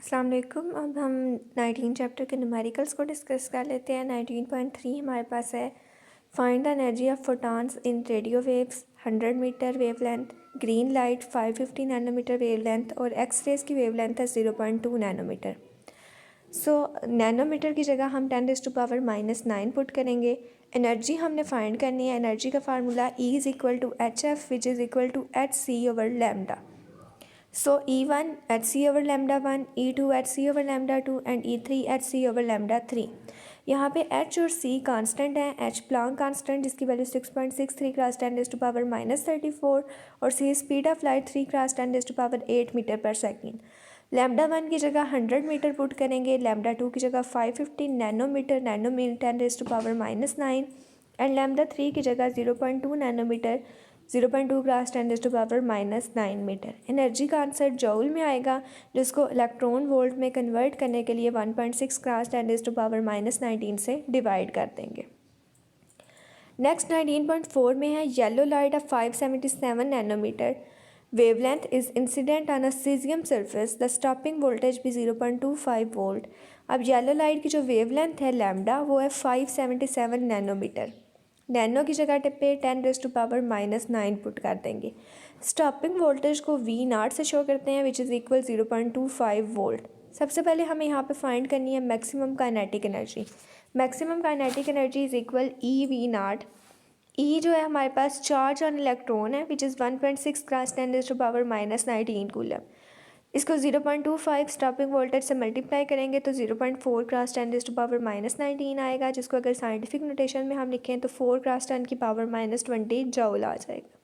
अस्सलाम वालेकुम। अब हम 19 चैप्टर के न्यूमेरिकल्स को डिस्कस कर लेते हैं। 19.3 हमारे पास है find the energy of photons in radio waves 100 metre wavelength, green light 550 nanometre wavelength और एक्स रेज की वेवलेंथ है 0.2 नैनोमीटर। नैनोमीटर की जगह हम 10⁻⁻9 पुट करेंगे। एनर्जी हमने फाइंड करनी है। एनर्जी का formula E is equal to H F which is equal to H C over lambda. So E1 at C over lambda 1, E2 at C over lambda 2 and E3 at C over lambda 3। यहाँ पे H और C constant है। H Planck constant जिसकी value 6.63 cross 10⁻⁻34 और C speed of light 3 cross 10⁻8 metre per second. Lambda 1 की जगह 100 metre put करेंगे, lambda 2 की जगह 550 नैनोमीटर 10⁻9 एंड लैम्डा 3 की जगह 0.2 नैनोमीटर 0.2 क्रॉस 10⁻�9 मीटर। एनर्जी का आंसर जूल में आएगा, जिसको इलेक्ट्रॉन वोल्ट में कन्वर्ट करने के लिए 1.6 क्रॉस 10⁻⁻19 से डिवाइड कर देंगे। नेक्स्ट 19.4 में है yellow light of 577 nanometre wavelength is incident on a caesium surface, the stopping voltage भी 0.25 वोल्ट। अब येलो लाइट की जो वेवलेंथ है लैम्डा वो है 577 नैनोमीटर। नैनो की जगह पे 10⁻⁻9 पुट कर देंगे। स्टॉपिंग वोल्टेज को V0 से शो करते हैं विच इज़ इक्वल 0.25 वोल्ट। सबसे पहले हमें यहाँ पे फाइंड करनी है maximum kinetic energy. Maximum kinetic energy is equal EV0। E जो है हमारे पास चार्ज ऑन इलेक्ट्रॉन है विच इज़ 1.6 क्रॉस 10⁻⁻19 कूलम। इसको 0.25 स्टॉपिंग वोल्टेज से मल्टीप्लाई करेंगे तो 0.4 क्रॉस 10⁻⁻19 आएगा, जिसको अगर साइंटिफिक नोटेशन में हम लिखें तो 4 क्रॉस 10⁻⁻20 जूल आ जाएगा।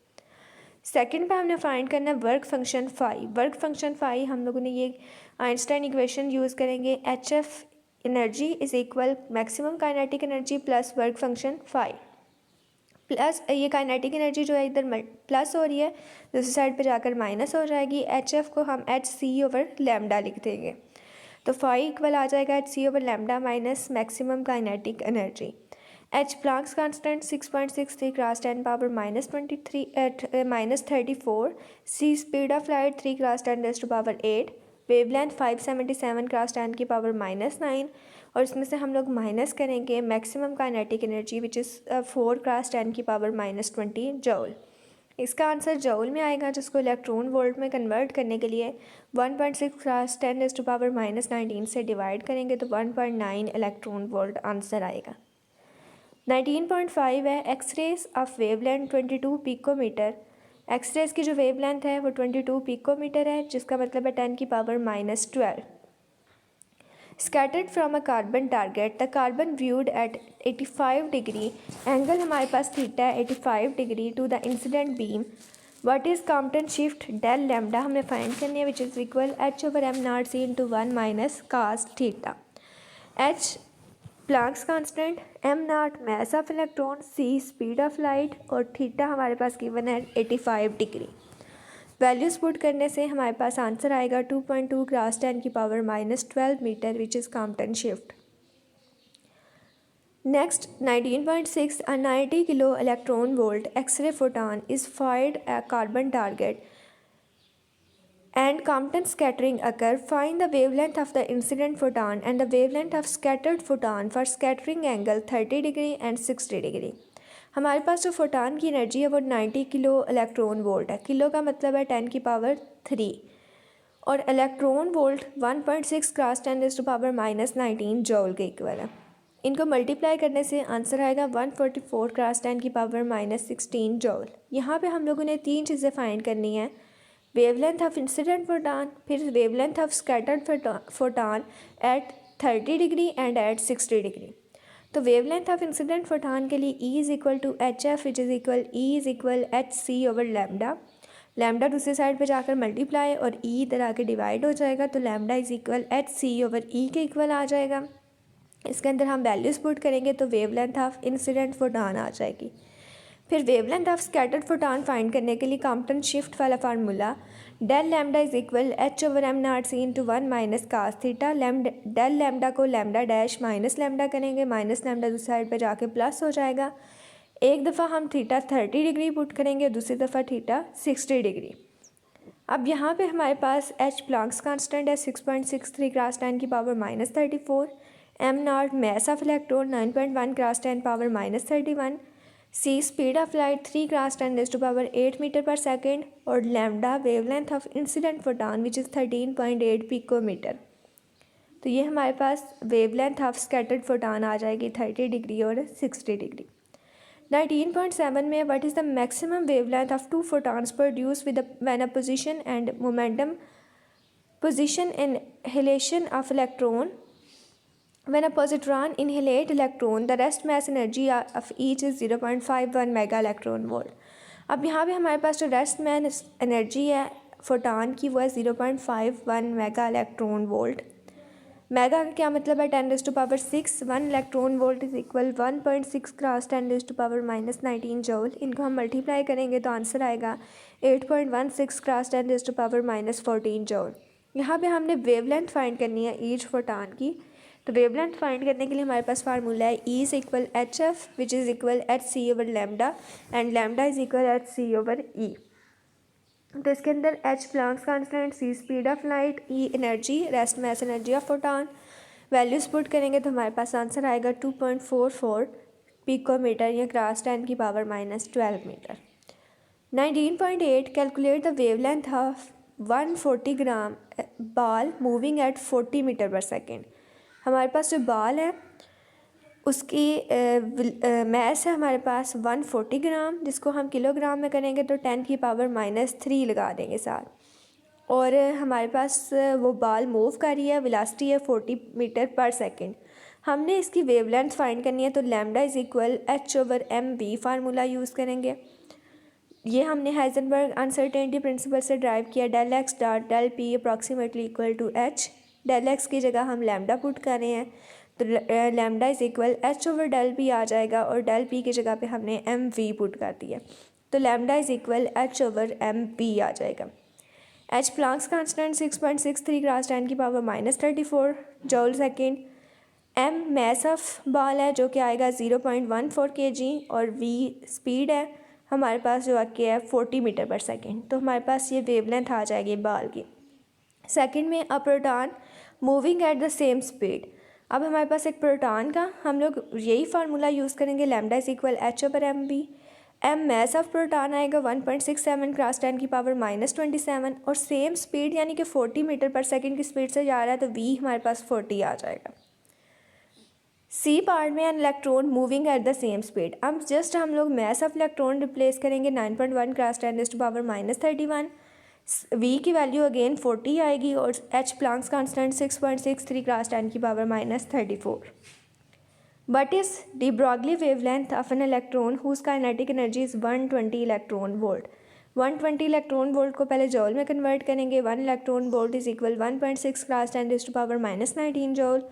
सेकंड पे हमने फाइंड करना है work function phi. Work function phi हम लोगों ने ये आइंस्टाइन इक्वेशन यूज़ करेंगे। HF energy is equal maximum kinetic energy plus work function phi plus ये काइनेटिक एनर्जी जो है इधर प्लस हो रही है, दूसरी साइड पे जाकर माइनस हो जाएगी। HF को हम HC ओवर लैम्डा लिख देंगे तो फाई इक्वल आ जाएगा HC over lambda minus maximum kinetic energy. H Planck's constant 6.63 cross 10⁻⁻34। C speed of light 3 cross 10⁻8। Wavelength 577 cross 10⁻9 और इसमें से हम लोग माइनस करेंगे maximum kinetic energy which is 4 cross 10⁻20 joule. इसका आंसर जूल में आएगा, जिसको इलेक्ट्रॉन वोल्ट में कन्वर्ट करने के लिए 1.6 क्रॉस 10⁻⁻19 से डिवाइड करेंगे तो 1.9 इलेक्ट्रॉन वोल्ट आंसर आएगा। 19.5 है X rays of wavelength 22 picometre. X rays की जो वेवलेंथ है वो 22 पिकोमीटर है, जिसका मतलब है 10⁻⁻12। Scattered from a carbon target, the carbon viewed at 85 degree, angle हमारे पास थीटा है 85 degree to the incident beam. What is Compton shift del lambda हमें फाइंड करनी है which is equal H/m0c into 1 minus cos theta. H Planck's constant, m0 mass of electron, C speed of light और theta हमारे पास given है 85 degree. Values put करने से हमारे पास आंसर आएगा 2.2 cross 10⁻⁻12 metre which is Compton shift. Next 19.6 a 90 kilo electron volt X ray photon is fired at carbon target and Compton scattering occur. Find the wavelength of the incident photon and the wavelength of scattered photon for scattering angle 30 degree and 60 degree. हमारे पास जो photon की energy है वो 90 kilo electron volt है। Kilo का मतलब है 10⁻³ और इलेक्ट्रॉन वोल्ट 1.6 क्रॉस 10⁻⁻19 जूल के इक्वल है। इनको मल्टीप्लाई करने से आंसर आएगा 144 क्रॉस 10⁻⁻16 जूल। यहाँ पे हम लोगों ने तीन चीज़ें फाइंड करनी है, वेवलेंथ ऑफ इंसिडेंट फोटॉन, फिर wavelength of scattered photon at 30 degree and at 60 degree. तो वेवलेंथ ऑफ इंसिडेंट फोटॉन के लिए E is equal to HF which is equal E is equal HC over lambda. Lambda दूसरी side पे जाकर multiply और E इधर आके divide हो जाएगा तो lambda is equal HC over E के इक्वल आ जाएगा। इसके अंदर हम वैल्यूज़ पुट करेंगे तो वेवलेंथ ऑफ इंसिडेंट फोटॉन आ जाएगी। फिर wavelength of scattered photon find करने के लिए कॉम्पटन शिफ्ट वाला formula del lambda is equal H/m0c into 1 minus cos theta. Del lambda को लैम्डा डैश माइनस लैम्डा करेंगे, माइनस लैम्डा दूसरी साइड पे जाके प्लस हो जाएगा। एक दफ़ा हम थीटा 30 डिग्री पुट करेंगे, दूसरी दफ़ा थीटा 60 डिग्री। अब यहाँ पे हमारे पास एच प्लांक्स कांस्टेंट है 6.63 क्रॉस 10 की power -34, M naught mass of electron 9.1 cross 10 power -31, C speed of light 3 cross 10 raised to power 8 metre per second, और lambda wavelength of incident photon which is 13.8 picometre. तो ये हमारे पास wavelength of scattered photon आ जाएगी 30 degree और 60 degree. 19.7 में what is the maximum wavelength of two photons produce with when a position and momentum position inhalation of electron. When a positron inhalate electron, the rest mass energy of each is 0.51 mega electron volt. अब यहाँ पे हमारे पास जो rest mass energy है photon की वो है 0.51 मेगा इलेक्ट्रॉन वोल्ट। मेगा का क्या मतलब है 10⁻�6। 1 electron volt is equal 1.6 cross 10⁻⁻19 joule. इनको हम मल्टीप्लाई करेंगे तो आंसर आएगा 8.16 क्रॉस 10⁻⁻14 जूल। यहाँ पे हमने वेवलेंथ फाइंड करनी है ईच फोटॉन की। तो वेवलेंथ फाइंड करने के लिए हमारे पास फार्मूला है E is equal H F which is equal H C over lambda and lambda is equal H C over E. तो इसके अंदर H Planck's constant, C speed of light, E energy rest mass energy of photon. Values put करेंगे तो हमारे पास answer आएगा 2.44 picometre या cross 10 की power -12 metre. 19.8 calculate the wavelength of 140 gram ball moving at 40 metre per second. हमारे पास जो ball है उसकी मैस है हमारे पास 140 ग्राम, जिसको हम किलोग्राम में करेंगे तो 10 की पावर -3 लगा देंगे साथ। और हमारे पास वो बॉल मूव कर रही है, वेलोसिटी है 40 मीटर पर सेकेंड। हमने इसकी वेवलेंथ फाइंड करनी है तो lambda is equal H over M V formula use करेंगे। ये हमने हाइजेनबर्ग अनसर्टेनिटी प्रिंसिपल से ड्राइव किया। Del X dot del P approximately equal to H. Del X की जगह हम लैम्डा पुट कर रहे हैं तो lambda is equal H over del P आ जाएगा और डेल पी की जगह पे हमने एम वी पुट कर दिया तो lambda is equal H over M P आ जाएगा। एच प्लांक्स कांस्टेंट 6.63 क्रॉस 10 की power -34 joule second. M mass of ball है जो कि आएगा 0.14 kg और वी स्पीड है हमारे पास जो आके है 40 मीटर पर सेकेंड। तो हमारे पास ये वेवलेंथ आ जाएगी बॉल की। सेकंड में a proton moving at the same speed. अब हमारे पास एक प्रोटॉन का हम लोग यही फार्मूला यूज़ करेंगे, lambda is equal H over M B. M mass of proton आएगा 1.67 क्रॉस 10 की पावर -27 और सेम स्पीड यानी कि 40 मीटर पर सेकेंड की स्पीड से जा रहा है तो वी हमारे पास 40 आ जाएगा। सी पार्ट में an electron moving at the same speed. अब जस्ट हम लोग मैस ऑफ इलेक्ट्रॉन रिप्लेस करेंगे 9.1 क्रॉस 10 पावर -31। वी की वैल्यू अगेन 40 आएगी और एच प्लांक्स कांस्टेंट 6.63 क्रॉस 10 की power -34। But is de Broglie wavelength of an electron whose kinetic energy is 120 electron volt. 120 electron volt को पहले joule में convert करेंगे। 1 electron volt is equal 1.6 cross 10 power -19 joule.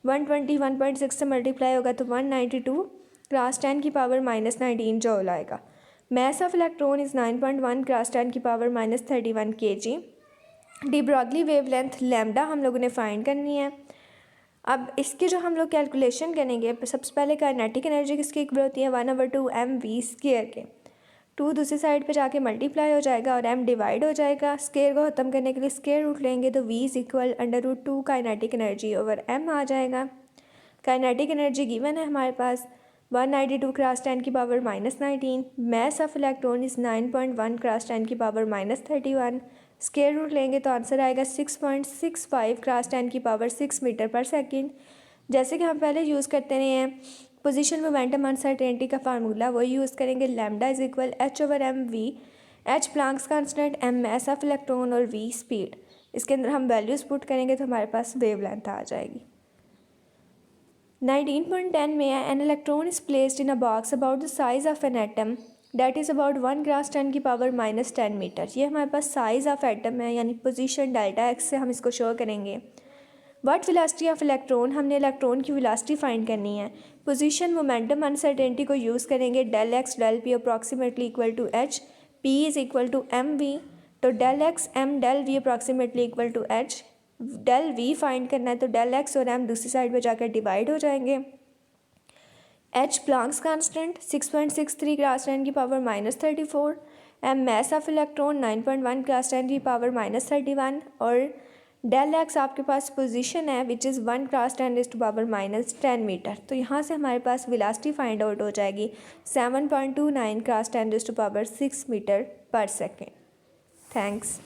120 1.6 से multiply होगा तो 192 cross 10 की power -19 जॉल आएगा। Mess of electron is 9.1 cross 10 की power -31 kg। D Broglie wavelength lambda हम लोगों ने फाइंड करनी है। अब इसकी जो हम लोग कैलकुलेशन करेंगे सबसे पहले काइनेटिक एनर्जी किसकी इक्वल होती है 1/2 एम वी स्केयर के। 2 दूसरी साइड पे जाके मल्टीप्लाई हो जाएगा और m डिवाइड हो जाएगा। स्केयर को ख़त्म करने के लिए स्केयर रूट लेंगे तो v is equal √2 kinetic energy over m आ जाएगा। काइनेटिक एनर्जी गिवन है हमारे पास 192 क्रॉस 10 की power -19। Mess of electron is 9.1 cross 10 की पावर -31। स्केयर रूट लेंगे तो आंसर आएगा 6.65 क्रॉस 10 की पावर 6 मीटर पर सेकेंड। जैसे कि हम पहले यूज़ करते रहे हैं पोजीशन मोमेंटम अनसर्टेनिटी का फार्मूला वही यूज़ करेंगे। Lambda is equal H over M V. H Planck's constant, M mass of electron और वी स्पीड। इसके अंदर हम वैल्यूज़ पुट करेंगे तो हमारे पास वेवलेंथ आ जाएगी। 19.10 में an electron is placed in a box about the size of an atom that is about 1 cross 10 की पावर -10 मीटर। ये हमारे पास साइज़ ऑफ एटम है यानी पोजीशन डेल्टा एक्स से हम इसको शो करेंगे। व्हाट वेलोसिटी ऑफ इलेक्ट्रॉन, हमने इलेक्ट्रॉन की वेलोसिटी फाइंड करनी है। पोजीशन मोमेंटम अनसर्टेनिटी को यूज़ करेंगे। Del X del P approximately equal to H, P is equal to M V. तो del X M del V approximately equal to H. Del V find करना है तो del X और M दूसरी side पे जाकर divide हो जाएंगे। एच प्लांक्स कांस्टेंट 6.63 क्रॉस 10 की power -34। Mess of electron 9.1 cross 10⁻31 और डेल एक्स आपके पास पोजीशन है विच इज़ 1 क्रॉस 10⁻10 मीटर। तो यहाँ से हमारे पास वेलोसिटी फाइंड आउट हो जाएगी 7.29 cross 10⁻6 metre per second. Thanks.